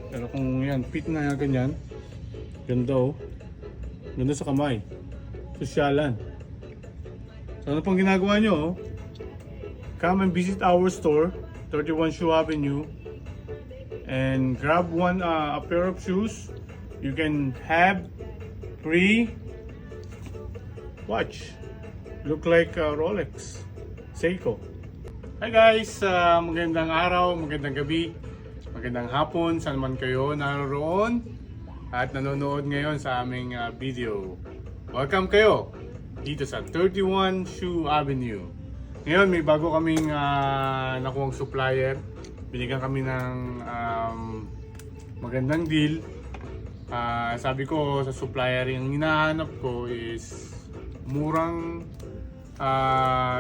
Pero kung yan, fit na ganyan, ganda oh. Ganda sa kamay. Sosyalan. So ano pang ginagawa nyo oh? Come and visit our store, 31 Shoe Avenue, and grab a pair of shoes. You can have free watch. Look like Rolex, Seiko. Hi guys, magandang araw, magandang gabi, magandang hapon, saan man kayo naroon at nanonood ngayon sa aming video. Welcome kayo dito sa 31 Shoe Avenue. Ngayon may bago kaming nakuhang supplier. Binigyan kami ng magandang deal. Sabi ko sa supplier, yung hinahanap ko is murang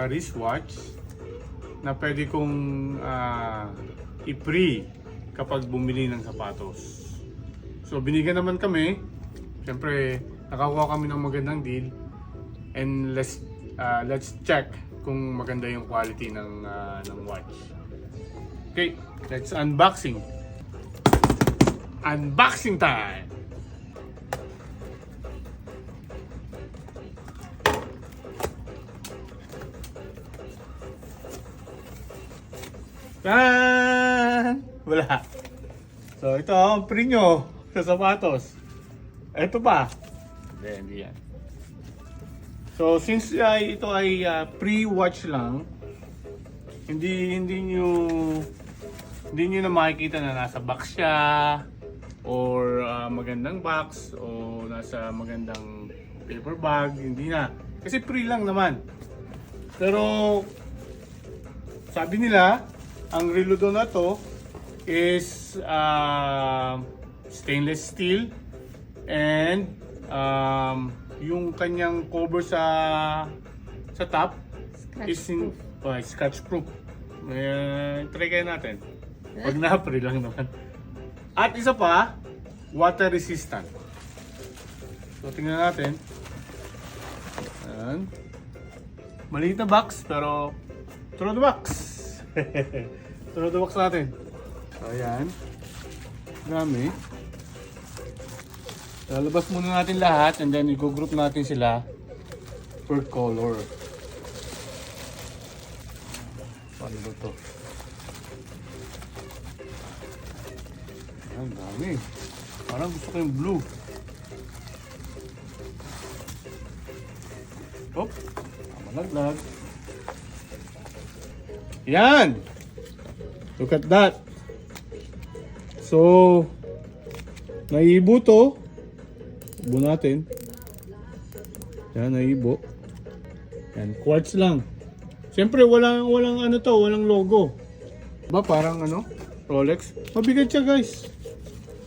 wristwatch na pwede kong i-free kapag bumili ng sapatos. So binigyan naman kami. Siyempre nakakuha kami ng magandang deal. And let's check kung maganda yung quality ng watch. Okay, let's unboxing. Unboxing time! Tan! Wala. So ito ang free nyo sa sapatos. Ito pa. Hindi yan. So since ito ay pre-watch lang, hindi nyo na makikita na nasa box siya or magandang box o nasa magandang paper bag, hindi na. Kasi pre lang naman. Pero sabi nila, ang relo doon na to is stainless steel and yung kanyang cover sa top is scratch proof. Try kayo natin. Pag na-free lang naman. At isa pa, water resistant. So tingnan natin. Ayan. Maliit na box pero throw the box. Throw the box natin. So ayan. Dami. Lalabas muna natin lahat and then i-group natin sila per color. Paano ba ito? Ayan, dami. Parang gusto ko yung blue. Hop, malaglag. Yan! Look at that. So, naiibo to. Ibo natin. Yan, naiibo. Yan, quartz lang. Siyempre, walang ano to, walang logo. Ba, parang ano, Rolex. Mabigat siya guys.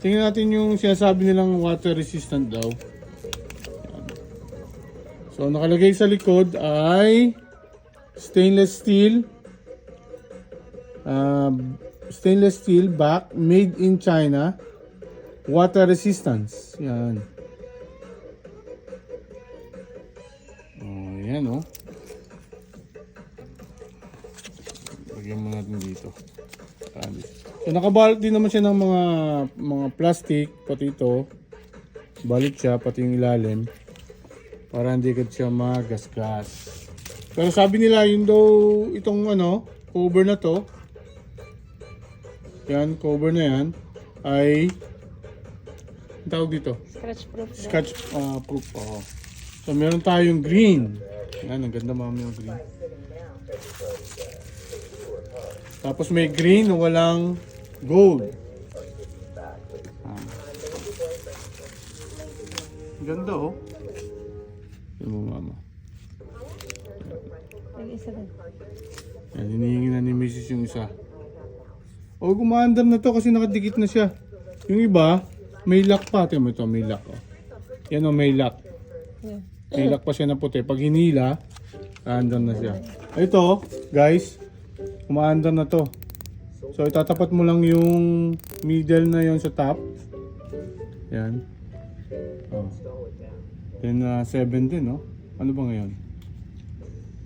Tingnan natin yung sinasabi nilang water resistant daw. Yan. So, nakalagay sa likod ay stainless steel. Stainless steel back, made in China. Water resistance. Yan. Oh, yan oh. Lagyan mo natin dito. So nakabalot din naman siya ng mga plastic, pati ito. Balot siya pati yung ilalim para hindi agad siya magasgas. Pero sabi nila yun daw itong ano, cover na to. Yan, cover na yan ay ang tawag dito? Scratch proof. Scratch proof. Oh. So meron tayong green. Yan, ang ganda mami yung green. Tapos may green na walang gold. Ganda oh. Yan mo mama. Isa din. Yan, hinihingi na ni Mrs. yung isa. O, gumaandar na to kasi nakadikit na siya. Yung iba, may lock pa. Tingnan mo ito, may lock. Oh. Yan o, may lock. Yeah. May lock pa siya na puti. Pag hinila, kaandar na siya. Ito, guys, umaandar na to. So, itatapat mo lang yung middle na yon sa top. Yan. Oh. Then, 7 din, no? Ano ba ngayon?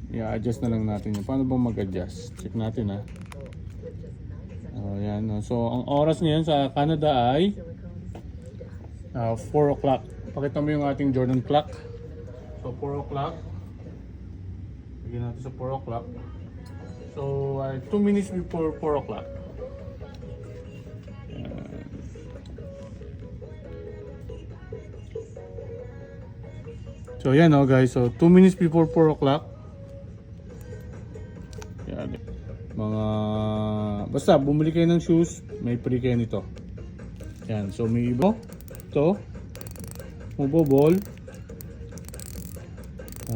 I-adjust na lang natin yun. Paano ba mag-adjust? Check natin, ha. Oh, yan. No? So, ang oras ngayon sa Canada ay 4 o'clock. Pakita mo yung ating Jordan clock. So, 4 o'clock. Bigyan natin sa 4 o'clock. So, 2 minutes before 4 o'clock. So, yan guys. So, 2 minutes before 4 o'clock. Yan. Basta, bumili kayo ng shoes, may free kayo nito. Yan. So, may iba. Ito. Ball.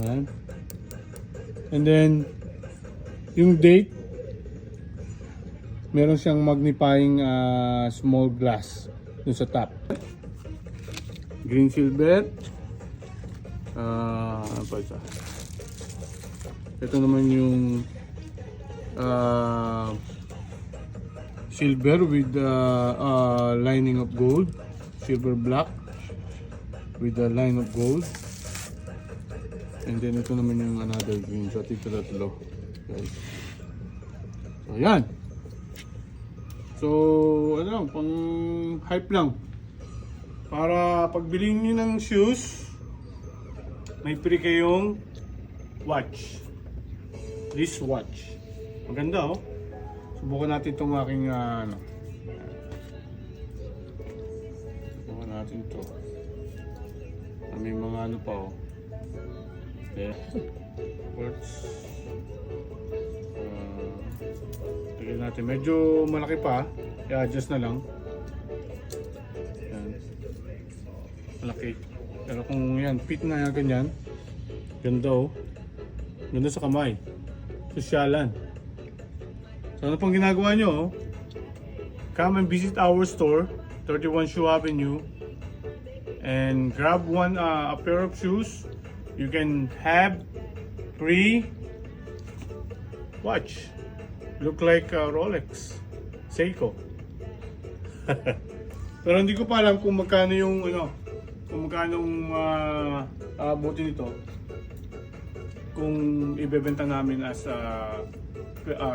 Yan. And then, yung date, meron siyang magnifying small glass dun sa top. Green silver. Ano pa isa? Ito naman yung silver with lining of gold. Silver black with the line of gold. And then ito naman yung another green. So tatlo. Guys. So yan. So ano, pang hype lang. Para pagbili niyo ng shoes, may free kayong watch. This watch. Maganda oh. Subukan natin itong aking ano. Subukan natin ito. May mga ano pa oh. Okay. Quartz. Tignan natin. Medyo malaki pa. I-adjust na lang. Yan. Malaki. Pero kung yan, fit na ganyan. Ganda oh. Ganda sa kamay. Sosyalan. So ano pang ginagawa nyo oh? Come and visit our store, 31 Shoe Avenue. And grab a pair of shoes. You can have free watch. Look like Rolex, Seiko. Pero hindi ko pa alam kung magkano yung kung magkano buti nito. Kung ibebenta namin as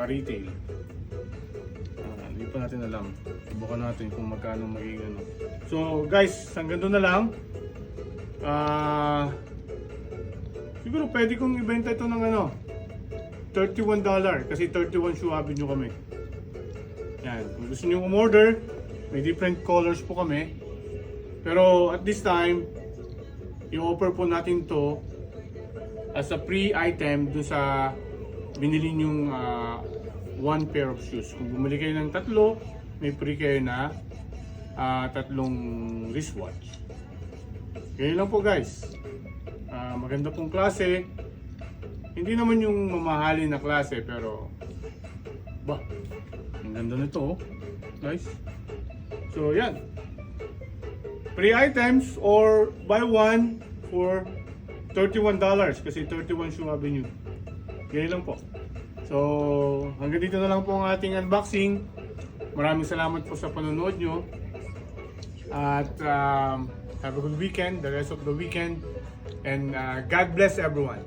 retail. Hindi pa natin alam. Subukan natin kung magkano magiging ano. So guys, hanggang doon na lang. Siguro pwede kong ibenta ito ng $31 kasi 31 Shoe Avenue kami. Yan, kung gusto niyo umorder, may different colors po kami. Pero at this time, i-offer po natin to as a free item dun sa binili nyong one pair of shoes. Kung bumili kayo ng 3, may free kayo na 3 wristwatch. Ganyan lang po guys. Maganda pong klase. Hindi naman yung mamahalin na klase pero ang ganda nito oh. Nice. So yan. Free items or buy one for $31 kasi 31 Shoe Avenue. Ganyan lang po. So hanggang dito na lang po ang ating unboxing. Maraming salamat po sa panonood nyo. At have a good weekend, the rest of the weekend. And God bless everyone.